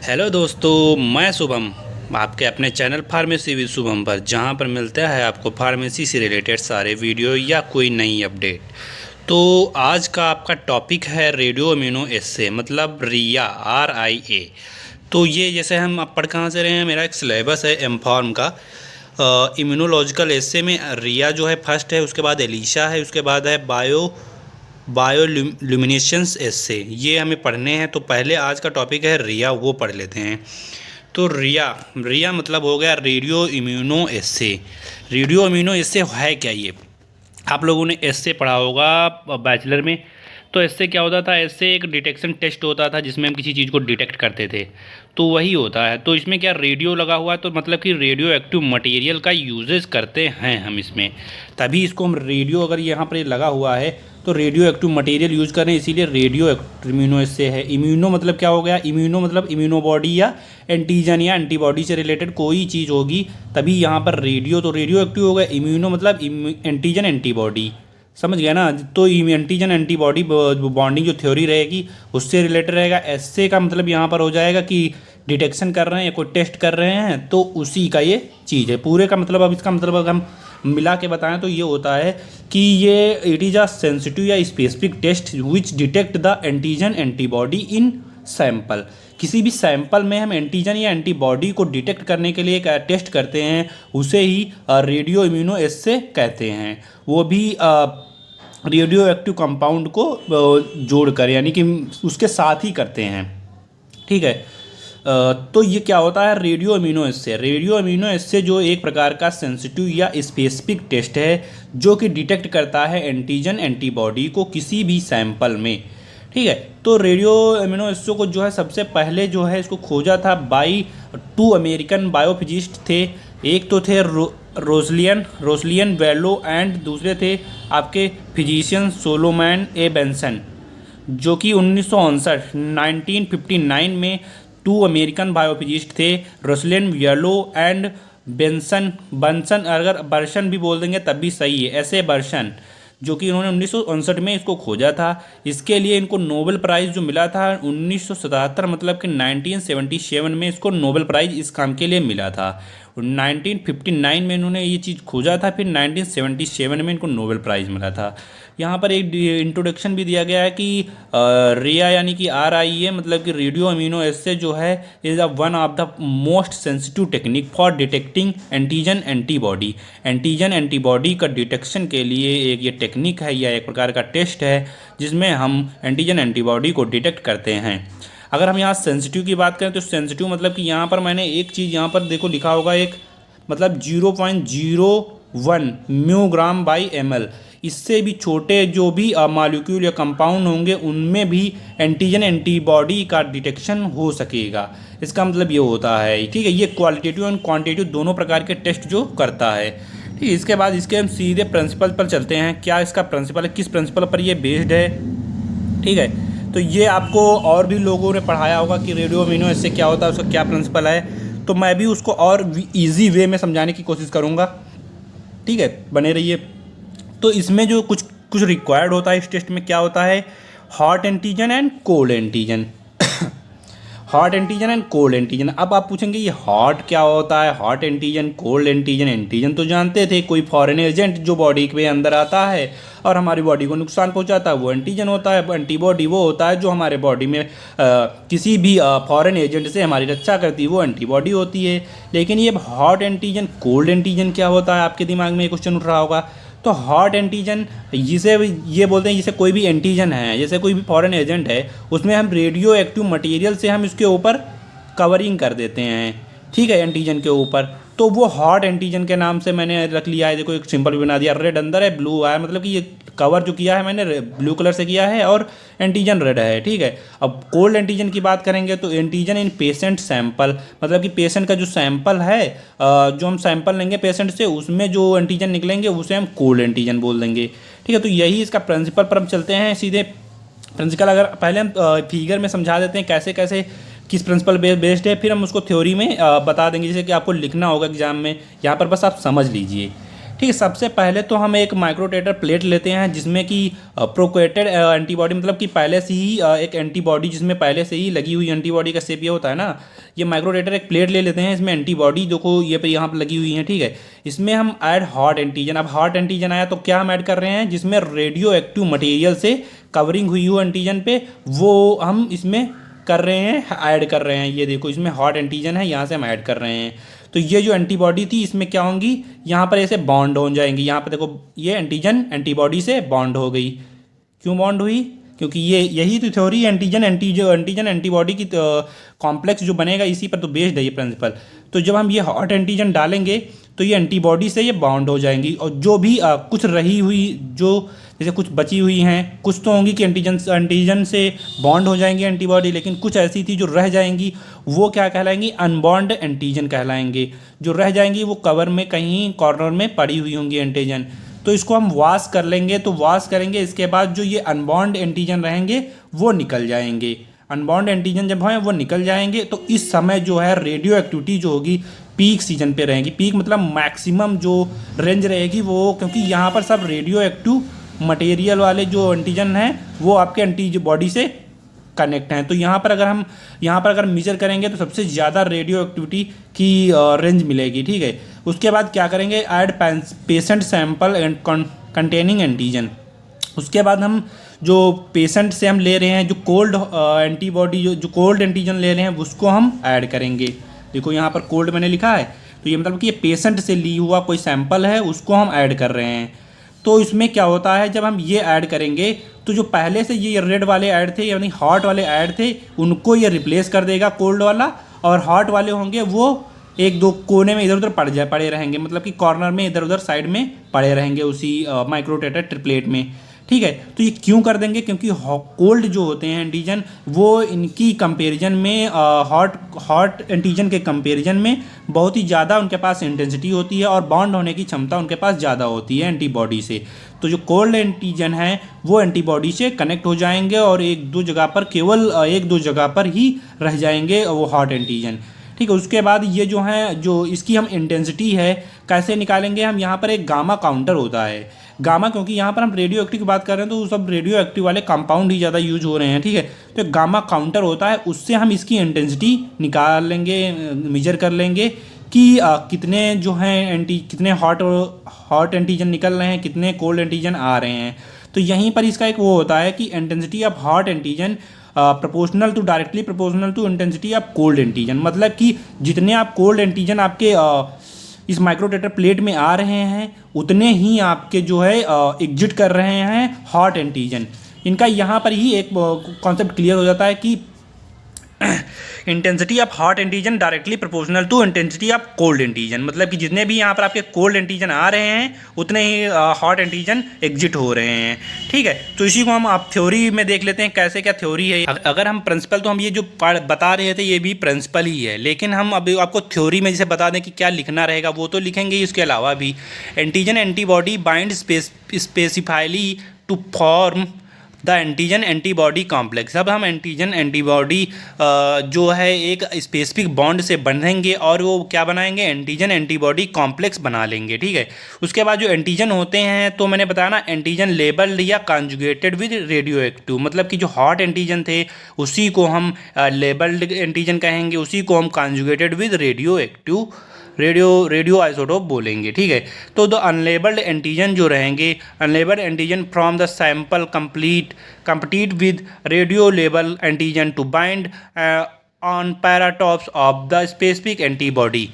Hello दोस्तों, मैं शुभम आपके अपने चैनल फार्मेसी विद शुभम पर, जहां पर मिलता है आपको फार्मेसी से रिलेटेड सारे वीडियो या कोई नई अपडेट। तो आज का आपका टॉपिक है रेडियो अमीनो एस्से, मतलब रिया RIA। तो ये जैसे हम अब पढ़ कहाँ से रहे हैं, मेरा एक सिलेबस है एमफॉर्म का। इम्यूनोलॉजिकल एस्से में रिया जो है फर्स्ट है, उसके बाद एलिशा है, उसके बाद है बायोल्यूमिनेशंस एस्से, ये हमें पढ़ने हैं। तो पहले आज का टॉपिक है रिया, वो पढ़ लेते हैं। तो रिया रिया मतलब हो गया रेडियो इम्यूनो एस्से। रेडियो इम्यूनो एस्से है क्या? ये आप लोगों ने एस्से पढ़ा होगा बैचलर में। तो एस्से क्या होता था? एस्से एक डिटेक्शन टेस्ट होता था जिसमें हम किसी चीज़ को डिटेक्ट करते थे। तो वही होता है। तो इसमें क्या रेडियो लगा हुआ है, तो मतलब कि रेडियो एक्टिव मटेरियल का यूजेस करते हैं हम इसमें, तभी इसको हम रेडियो, अगर यहाँ पर ये लगा हुआ है तो रेडियो एक्टिव मटेरियल यूज़ करें, इसीलिए रेडियो इम्यूनो एस्से है। इम्यूनो मतलब क्या हो गया? इम्यूनो मतलब इम्यूनो बॉडी या एंटीजन या एंटीबॉडी से रिलेटेड कोई चीज़ होगी तभी यहाँ पर रेडियो, तो रेडियो एक्टिव हो गया। इम्यूनो मतलब एंटीजन एंटीबॉडी, समझ गया ना? तो एंटीजन एंटीबॉडी बॉन्डिंग जो थ्योरी रहेगी उससे रिलेटेड रहेगा। एस्से का मतलब यहाँ पर हो जाएगा कि डिटेक्शन कर रहे हैं या कोई टेस्ट कर रहे हैं, तो उसी का ये चीज़ है। पूरे का मतलब, अब इसका मतलब अगर हम मिला के बताएं तो ये होता है कि ये इट इज़ अ सेंसिटिव या specific test which detect the antigen antibody in sample. किसी भी सैंपल में हम एंटीजन या एंटीबॉडी को डिटेक्ट करने के लिए एक टेस्ट करते हैं, उसे ही रेडियो इम्यूनो एस्से कहते हैं। वो भी रेडियो एक्टिव कंपाउंड को जोड़कर, यानी कि उसके साथ ही करते हैं। ठीक है। तो ये क्या होता है? रेडियो अमीनो एस्से। रेडियो अमीनो एस्से जो एक प्रकार का सेंसिटिव या स्पेसिफिक टेस्ट है जो कि डिटेक्ट करता है एंटीजन एंटीबॉडी को किसी भी सैंपल में। ठीक है। तो रेडियो अमीनो एस्से को जो है सबसे पहले जो है इसको खोजा था बाई 2 अमेरिकन बायोफिजिस्ट थे। एक तो थे रोसलियन वेलो एंड दूसरे थे आपके फिजिशियन सोलोमैन ए बेंसन, जो कि 1959 में 2 अमेरिकन बायोफिजिस्ट थे, रोसलियन वेलो एंड बंसन, अगर बर्शन भी बोल देंगे तब भी सही है, ऐसे बर्शन, जो कि इन्होंने 1959 में इसको खोजा था। इसके लिए इनको नोबेल प्राइज़ जो मिला था 1977, मतलब कि 1977 में इसको नोबेल प्राइज़ इस काम के लिए मिला था। 1959 में इन्होंने ये चीज़ खोजा था, फिर 1977 में इनको नोबेल प्राइज़ मिला था। यहाँ पर एक इंट्रोडक्शन भी दिया गया है कि रिया यानी कि RIA मतलब कि रेडियो अमीनो एस्से जो है is a one of the most sensitive technique for detecting antigen antibody. Antigen antibody का डिटेक्शन के लिए एक ये टेक्निक है या एक प्रकार का टेस्ट है जिसमें हम एंटीजन एंटीबॉडी को डिटेक्ट करते हैं। अगर हम यहाँ सेंसिटिव की बात करें तो सेंसिटिव मतलब कि यहाँ पर मैंने एक चीज़ यहाँ पर देखो लिखा होगा, एक मतलब 0.01 म्यूग्राम बाई ml। इससे भी छोटे जो भी मॉलिक्यूल या कंपाउंड होंगे उनमें भी एंटीजन एंटीबॉडी का डिटेक्शन हो सकेगा। इसका मतलब ये होता है। ठीक है। ये क्वालिटेटिव एंड क्वांटिटेटिव दोनों प्रकार के टेस्ट जो करता है। ठीक है। इसके बाद इसके हम सीधे प्रिंसिपल पर चलते हैं। क्या इसका प्रिंसिपल है, किस प्रिंसिपल पर ये बेस्ड है? ठीक है। तो ये आपको और भी लोगों ने पढ़ाया होगा कि रेडियो अमीनो एस्से क्या होता है, उसका क्या प्रिंसिपल है। तो मैं भी उसको और ईजी वे में समझाने की कोशिश करूँगा। ठीक है, बने रहिए। तो इसमें जो कुछ कुछ रिक्वायर्ड होता है इस टेस्ट में, क्या होता है? Hot antigen and cold antigen. Hot antigen and cold antigen. अब आप पूछेंगे ये हॉट क्या होता है, hot antigen, cold antigen? Antigen तो जानते थे, कोई फॉरेन एजेंट जो बॉडी के अंदर आता है और हमारी बॉडी को नुकसान पहुंचाता है, वो एंटीजन होता है। एंटीबॉडी वो होता है जो हमारे बॉडी में किसी भी फॉरेन एजेंट से हमारी रक्षा करती है, वो एंटीबॉडी होती है। लेकिन ये हॉट एंटीजन, कोल्ड एंटीजन क्या होता है? आपके दिमाग में ये क्वेश्चन उठ रहा होगा। तो हॉट एंटीजन जिसे ये बोलते हैं, जैसे कोई भी एंटीजन है, जैसे कोई भी फॉरेन एजेंट है, उसमें हम रेडियो एक्टिव मटेरियल से हम इसके ऊपर कवरिंग कर देते हैं। ठीक है, एंटीजन के ऊपर। तो वो हॉट एंटीजन के नाम से मैंने रख लिया है। देखो एक सिंपल भी बना दिया, रेड अंदर है ब्लू है, मतलब कि ये कवर जो किया है मैंने ब्लू कलर से किया है और एंटीजन रेड है। ठीक है। अब कोल्ड एंटीजन की बात करेंगे तो एंटीजन इन पेशेंट सैंपल, मतलब कि पेशेंट का जो सैंपल है, जो हम सैंपल लेंगे पेशेंट से, उसमें जो एंटीजन निकलेंगे उसे हम कोल्ड एंटीजन बोल देंगे। ठीक है। तो यही इसका प्रिंसिपल पर हम चलते हैं सीधे। प्रिंसिपल अगर पहले हम फिगर में समझा देते हैं कैसे कैसे किस प्रिंसिपल बेस्ड है, फिर हम उसको थ्योरी में बता देंगे, जैसे कि आपको लिखना होगा एग्जाम में। यहाँ पर बस आप समझ लीजिए। ठीक है। सबसे पहले तो हम एक माइक्रोटेटर प्लेट लेते हैं जिसमें कि प्रोक्रिएटेड एंटीबॉडी, मतलब कि पहले से ही एक एंटीबॉडी जिसमें पहले से ही लगी हुई एंटीबॉडी का शेप ये होता है ना। ये माइक्रोटेटर एक प्लेट ले लेते हैं, इसमें एंटीबॉडी देखो ये पे यहाँ पर लगी हुई है, ठीक है। इसमें हम ऐड हॉट एंटीजन। अब हॉट एंटीजन आया तो क्या हम ऐड कर रहे हैं, जिसमें रेडियो एक्टिव मटेरियल से कवरिंग हुई हो एंटीजन पे, वो हम इसमें कर रहे हैं, ऐड कर रहे हैं। ये देखो इसमें हॉट एंटीजन है, यहाँ से हम ऐड कर रहे हैं। तो ये जो एंटीबॉडी थी इसमें क्या होंगी, यहाँ पर ऐसे बॉन्ड हो जाएंगी। यहाँ पर देखो ये एंटीजन एंटीबॉडी से बॉन्ड हो गई। क्यों बॉन्ड हुई, क्योंकि ये यही तो थ्योरी एंटीजन एंटीबॉडी की कॉम्प्लेक्स जो बनेगा इसी पर तो बेस्ड है ये प्रिंसिपल। तो जब हम ये हॉट एंटीजन डालेंगे तो ये एंटीबॉडी से ये बॉन्ड हो जाएंगी, और जो भी कुछ रही हुई जो जैसे कुछ बची हुई हैं, कुछ तो होंगी कि एंटीजन से बॉन्ड हो जाएंगी एंटीबॉडी, लेकिन कुछ ऐसी थी जो रह जाएंगी, वो क्या कहलाएंगी, अनबॉन्ड एंटीजन कहलाएंगे। जो रह जाएंगी वो कवर में कहीं कॉर्नर में पड़ी हुई होंगी एंटीजन। तो इसको हम वॉश कर लेंगे। तो वॉश करेंगे, इसके बाद जो ये अनबॉन्ड एंटीजन रहेंगे वो निकल जाएंगे। अनबॉन्ड एंटीजन जब हैं वो निकल जाएंगे, तो इस समय जो है रेडियो एक्टिविटी जो होगी पीक सीजन पे रहेगी। पीक मतलब मैक्सिमम जो रेंज रहेगी वो, क्योंकि यहाँ पर सब रेडियो एक्टिव मटेरियल वाले जो एंटीजन हैं वो आपके एंटीबॉडी से कनेक्ट हैं। तो यहाँ पर अगर मेजर करेंगे तो सबसे ज़्यादा रेडियो एक्टिविटी की रेंज मिलेगी, ठीक है। उसके बाद क्या करेंगे, add patient sample and containing antigen. उसके बाद हम जो पेशेंट से हम ले रहे हैं जो कोल्ड एंटीबॉडी जो कोल्ड एंटीजन ले रहे हैं उसको हम ऐड करेंगे। देखो यहाँ पर कोल्ड मैंने लिखा है, तो ये मतलब कि ये पेशेंट से ली हुआ कोई सैंपल है उसको हम ऐड कर रहे हैं। तो इसमें क्या होता है, जब हम ये ऐड करेंगे तो जो पहले से ये रेड वाले ऐड थे यानी हॉट वाले ऐड थे उनको ये रिप्लेस कर देगा कोल्ड वाला, और हॉट वाले होंगे वो एक दो कोने में इधर उधर पड़े रहेंगे, मतलब कि कॉर्नर में इधर उधर साइड में पड़े रहेंगे उसी माइक्रोटेटर ट्रिपलेट में, ठीक है। तो ये क्यों कर देंगे, क्योंकि कोल्ड जो होते हैं एंटीजन वो इनकी कंपैरिजन में हॉट एंटीजन के कंपैरिजन में बहुत ही ज़्यादा उनके पास इंटेंसिटी होती है और बॉन्ड होने की क्षमता उनके पास ज़्यादा होती है एंटीबॉडी से। तो जो कोल्ड एंटीजन है वो एंटीबॉडी से कनेक्ट हो जाएंगे और केवल एक दो जगह पर ही रह जाएंगे वो हॉट एंटीजन, ठीक है। उसके बाद ये जो है जो इसकी हम इंटेंसिटी है कैसे निकालेंगे, हम यहाँ पर एक गामा काउंटर होता है। गामा, क्योंकि यहाँ पर हम रेडियो एक्टिव की बात कर रहे हैं तो सब रेडियो एक्टिव वाले कंपाउंड ही ज़्यादा यूज हो रहे हैं, ठीक है। तो गामा काउंटर होता है, उससे हम इसकी इंटेंसिटी निकाल लेंगे, मेजर कर लेंगे कि कितने जो हैं कितने हॉट एंटीजन निकल रहे हैं, कितने कोल्ड एंटीजन आ रहे हैं। तो यहीं पर इसका एक वो होता है कि intensity of hot antigen directly proportional to intensity of cold antigen, मतलब कि जितने आप कोल्ड एंटीजन आपके इस माइक्रोटेटर प्लेट में आ रहे हैं उतने ही आपके जो है एग्जिट कर रहे हैं हॉट एंटीजन। इनका यहाँ पर ही एक कॉन्सेप्ट क्लियर हो जाता है कि intensity of hot antigen directly proportional to intensity of cold antigen, मतलब कि जितने भी यहाँ पर आपके कोल्ड एंटीजन आ रहे हैं उतने ही हॉट एंटीजन एग्जिट हो रहे हैं, ठीक है। तो इसी को हम आप थ्योरी में देख लेते हैं कैसे क्या थ्योरी है। अगर हम प्रिंसिपल, तो हम ये जो बता रहे थे ये भी प्रिंसिपल ही है, लेकिन हम अभी आपको थ्योरी में जैसे बता दें कि क्या लिखना रहेगा वो तो लिखेंगे। इसके अलावा भी antigen antibody bind specifically to form the antigen antibody complex. अब हम एंटीजन एंटीबॉडी जो है एक स्पेसिफिक बॉन्ड से बंधेंगे और वो क्या बनाएंगे, एंटीजन एंटीबॉडी कॉम्प्लेक्स बना लेंगे, ठीक है। उसके बाद जो एंटीजन होते हैं तो मैंने बताया ना, एंटीजन लेबल्ड या कॉन्जुगेटेड विद रेडियो एक्टिव, मतलब कि जो हॉट एंटीजन थे उसी को हम लेबल्ड एंटीजन कहेंगे, उसी को हम कॉन्जुगेटेड विद रेडियो आइसोटोप बोलेंगे, ठीक है। तो द अनलेबल्ड एंटीजन जो रहेंगे, unlabelled antigen from the sample complete with radio label antigen to bind on paratopes of the specific antibody.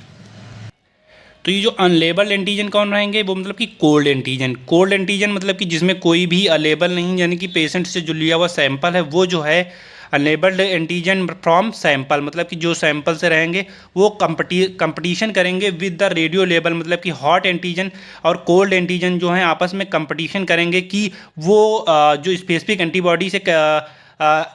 तो ये जो अनलेबल्ड एंटीजन कौन रहेंगे, वो मतलब कि कोल्ड एंटीजन मतलब कि जिसमें कोई भी अलेबल नहीं, यानी कि पेशेंट से जो लिया हुआ सैंपल है वो जो है अनलेबल्ड एंटीजन फ्रॉम सैंपल, मतलब कि जो सैंपल से रहेंगे वो कंपटीशन करेंगे विद द रेडियो लेबल, मतलब कि हॉट एंटीजन और कोल्ड एंटीजन जो हैं आपस में कंपटीशन करेंगे कि वो जो स्पेसिफिक एंटीबॉडी से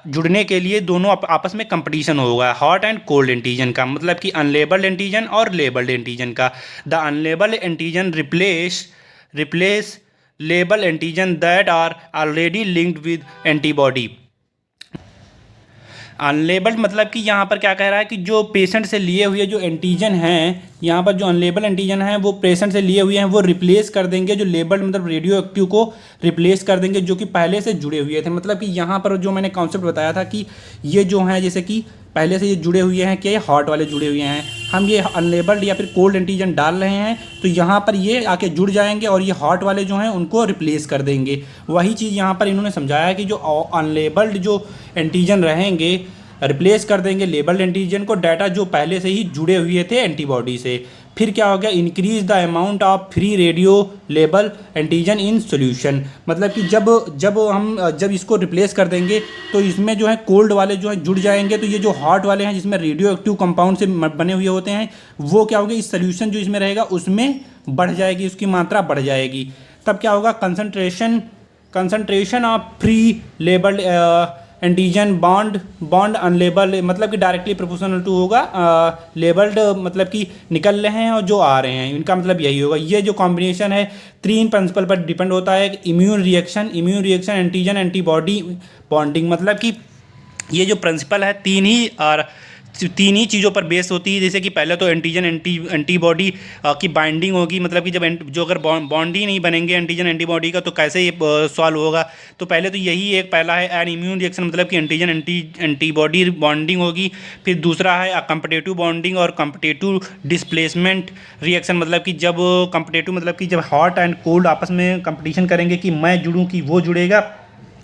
जुड़ने के लिए दोनों आपस में कंपटीशन होगा, हॉट एंड कोल्ड एंटीजन का, मतलब कि अनलेबल्ड एंटीजन और लेबल्ड एंटीजन का। The unlabelled antigen replace label antigen that are already linked with antibody. Unlabelled मतलब कि यहाँ पर क्या कह रहा है कि जो पेशेंट से लिए हुए जो एंटीजन हैं, यहाँ पर जो अनलेबल एंटीजन हैं वो पेशेंट से लिए हुए हैं, वो रिप्लेस कर देंगे जो लेबल्ड मतलब रेडियो एक्टिव को रिप्लेस कर देंगे जो कि पहले से जुड़े हुए थे। मतलब कि यहाँ पर जो मैंने कॉन्सेप्ट बताया था कि ये जो हैं जैसे कि पहले से ये जुड़े हुए हैं, क्या ये हॉट वाले जुड़े हुए हैं, हम ये अनलेबल्ड या फिर कोल्ड एंटीजन डाल रहे हैं तो यहाँ पर ये आके जुड़ जाएंगे और ये हॉट वाले जो हैं उनको रिप्लेस कर देंगे। वही चीज़ यहाँ पर इन्होंने समझाया कि जो अनलेबल्ड जो एंटीजन रहेंगे रिप्लेस कर देंगे लेबल्ड एंटीजन को, डाटा जो पहले से ही जुड़े हुए थे एंटीबॉडी से। फिर क्या हो गया, increase the amount of free radio label antigen in solution. मतलब कि जब इसको रिप्लेस कर देंगे तो इसमें जो है कोल्ड वाले जो है जुड़ जाएंगे, तो ये जो हॉट वाले हैं जिसमें रेडियो एक्टिव कंपाउंड से बने हुए होते हैं वो क्या होगा, इस सोल्यूशन जो इसमें रहेगा उसमें बढ़ जाएगी, उसकी मात्रा बढ़ जाएगी। तब क्या होगा, concentration of free labelled antigen bond unlabel मतलब कि डायरेक्टली प्रोपोर्शनल टू होगा लेबल्ड मतलब कि निकल रहे हैं और जो आ रहे हैं, इनका मतलब यही होगा। ये जो कॉम्बिनेशन है 3 प्रिंसिपल पर डिपेंड होता है। Immune reaction antigen antibody bonding. मतलब कि ये जो प्रिंसिपल है तीन ही चीज़ों पर बेस होती है। जैसे कि पहले तो एंटीजन एंटीबॉडी की बाइंडिंग होगी, मतलब कि जो अगर बॉन्ड ही नहीं बनेंगे एंटीजन एंटीबॉडी का तो कैसे ये सॉल्व होगा। तो पहले तो यही एक पहला है एंड इम्यून रिएक्शन मतलब कि एंटीजन एंटीबॉडी बॉन्डिंग होगी। फिर दूसरा है कम्पिटेटिव बॉन्डिंग और कम्पिटेटिव डिस्प्लेसमेंट रिएक्शन। मतलब कि जब कम्पिटेटिव मतलब कि जब हॉट एंड कोल्ड आपस में कंपटीशन करेंगे कि मैं जुड़ूँ कि वो जुड़ेगा,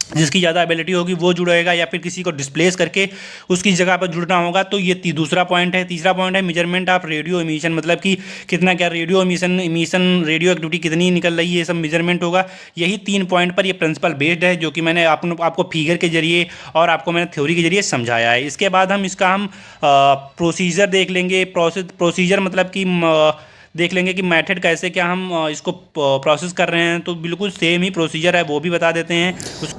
जिसकी ज़्यादा एबिलिटी होगी वो जुड़ेगा, या फिर किसी को डिस्प्लेस करके उसकी जगह पर जुड़ना होगा। तो ये दूसरा पॉइंट है। तीसरा पॉइंट है मेजरमेंट ऑफ रेडियो एमिशन। मतलब कि कितना क्या रेडियो एमिशन रेडियो एक्टिविटी कितनी निकल रही है, ये सब मेजरमेंट होगा। यही 3 पॉइंट पर ये प्रिंसिपल बेस्ड है जो कि मैंने आपको फिगर के जरिए और आपको मैंने थ्योरी के जरिए समझाया है। इसके बाद हम प्रोसीजर देख लेंगे। प्रोसीजर मतलब कि देख लेंगे कि मेथड कैसे क्या हम इसको प्रोसेस कर रहे हैं। तो बिल्कुल सेम ही प्रोसीजर है, वो भी बता देते हैं।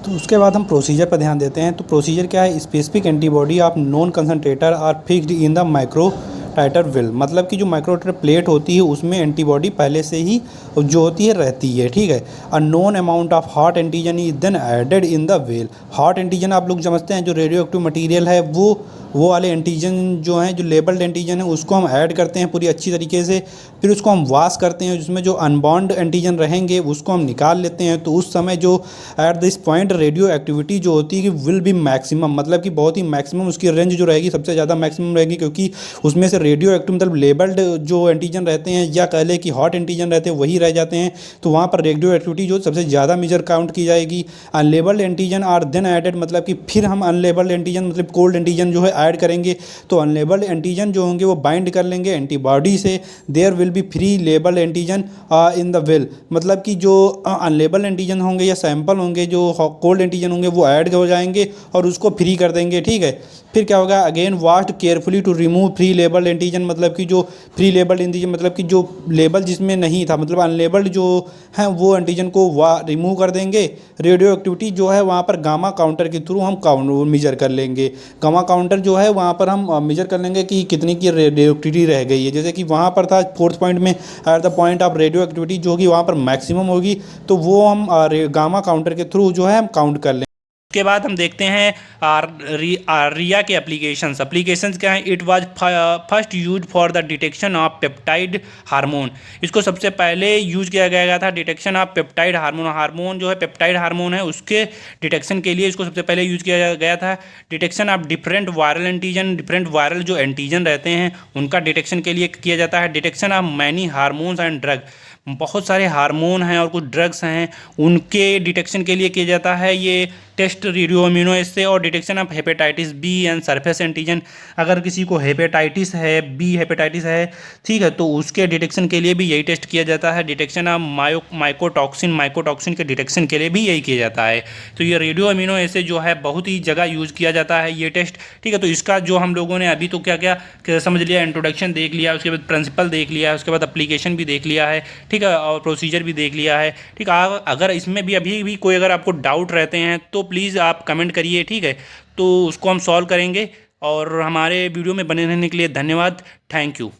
तो उसके बाद हम प्रोसीजर पर ध्यान देते हैं। तो प्रोसीजर क्या है, specific antibody of non concentrator are fixed in the micro titre well. मतलब कि जो माइक्रोटाइटर प्लेट होती है उसमें एंटीबॉडी पहले से ही जो होती है रहती है, ठीक है। A known amount of hot antigen is then added in the well. Hot antigen आप लोग समझते हैं जो रेडियो एक्टिव मटीरियल है वो वाले एंटीजन जो हैं, जो लेबल्ड एंटीजन है उसको हम ऐड करते हैं पूरी अच्छी तरीके से। फिर उसको हम वॉश करते हैं, जिसमें जो अनबॉन्ड एंटीजन रहेंगे उसको हम निकाल लेते हैं। तो उस समय जो at this point radio activity जो होती है कि विल बी मैक्सिमम, मतलब कि बहुत ही मैक्सिमम उसकी रेंज जो रहेगी सबसे ज़्यादा मैक्सिमम रहेगी, क्योंकि उसमें से रेडियो एक्टिव मतलब लेबल्ड जो एंटीजन रहते हैं या कह लें कि हॉट एंटीजन रहते हैं वही रह जाते हैं। तो वहाँ पर रेडियो एक्टिविटी जो सबसे ज़्यादा मेजर काउंट की जाएगी। Unlabelled antigen are then added, मतलब कि फिर हम अनलेबल्ड एंटीजन मतलब कोल्ड एंटीजन जो है ऐड करेंगे। तो अनलेबल्ड एंटीजन जो होंगे वो बाइंड कर लेंगे एंटीबॉडी से। There will be free labelled antigen in the well. मतलब कि जो अनलेबल्ड एंटीजन होंगे या सैंपल होंगे, जो कोल्ड एंटीजन होंगे वो ऐड हो जाएंगे और उसको फ्री कर देंगे, ठीक है। फिर क्या होगा, again washed carefully to remove free labelled antigen. मतलब कि जो फ्री लेबल्ड एंटीजन मतलब कि जो लेबल जिसमें नहीं था, मतलब अनलेबल्ड जो हैं वो एंटीजन को रिमूव कर देंगे। रेडियो एक्टिविटी जो है वहाँ पर गामा काउंटर के थ्रू हम मेजर कर लेंगे। गामा काउंटर जो है वहाँ पर हम मेजर कर लेंगे कि कितनी की रेडियो एक्टिविटी रह गई है। जैसे कि वहाँ पर था 4th पॉइंट में at the point of radio activity जो कि वहाँ पर मैक्सिमम होगी, तो वो हम गामा काउंटर के थ्रू जो है हम काउंट कर लेंगे। उसके बाद हम देखते हैं रिया के एप्लीकेशंस क्या हैं। It was first use for the detection of peptide hormone. इसको सबसे पहले यूज किया गया था डिटेक्शन ऑफ पेप्टाइड हार्मोन जो है पेप्टाइड हार्मोन है उसके डिटेक्शन के लिए इसको सबसे पहले यूज किया गया था। Detection of different viral antigen, different viral जो एंटीजन रहते हैं उनका डिटेक्शन के लिए किया जाता है। Detection of many hormones and drug, बहुत सारे हार्मोन हैं और कुछ ड्रग्स हैं उनके डिटेक्शन के लिए किया जाता है ये टेस्ट रेडियो इम्यूनो एस्से। और detection of hepatitis B and surface antigen, अगर किसी को हेपेटाइटिस है, बी हेपेटाइटिस है, ठीक है, तो उसके डिटेक्शन के लिए भी यही टेस्ट किया जाता है। डिटेक्शन ऑफ माइकोटॉक्सिन के डिटेक्शन के लिए भी यही किया जाता है। तो ये रेडियो इम्यूनो एस्से जो है बहुत ही जगह यूज़ किया जाता है ये टेस्ट, ठीक है। तो इसका जो हम लोगों ने अभी तो क्या क्या समझ लिया, इंट्रोडक्शन देख लिया, उसके बाद प्रिंसिपल देख लिया, उसके बाद एप्लीकेशन भी देख लिया है, ठीक है, और प्रोसीजर भी देख लिया है, ठीक है। अगर इसमें भी अभी भी कोई अगर आपको डाउट रहते हैं तो प्लीज़ आप कमेंट करिए, ठीक है, तो उसको हम सॉल्व करेंगे। और हमारे वीडियो में बने रहने के लिए धन्यवाद, थैंक यू।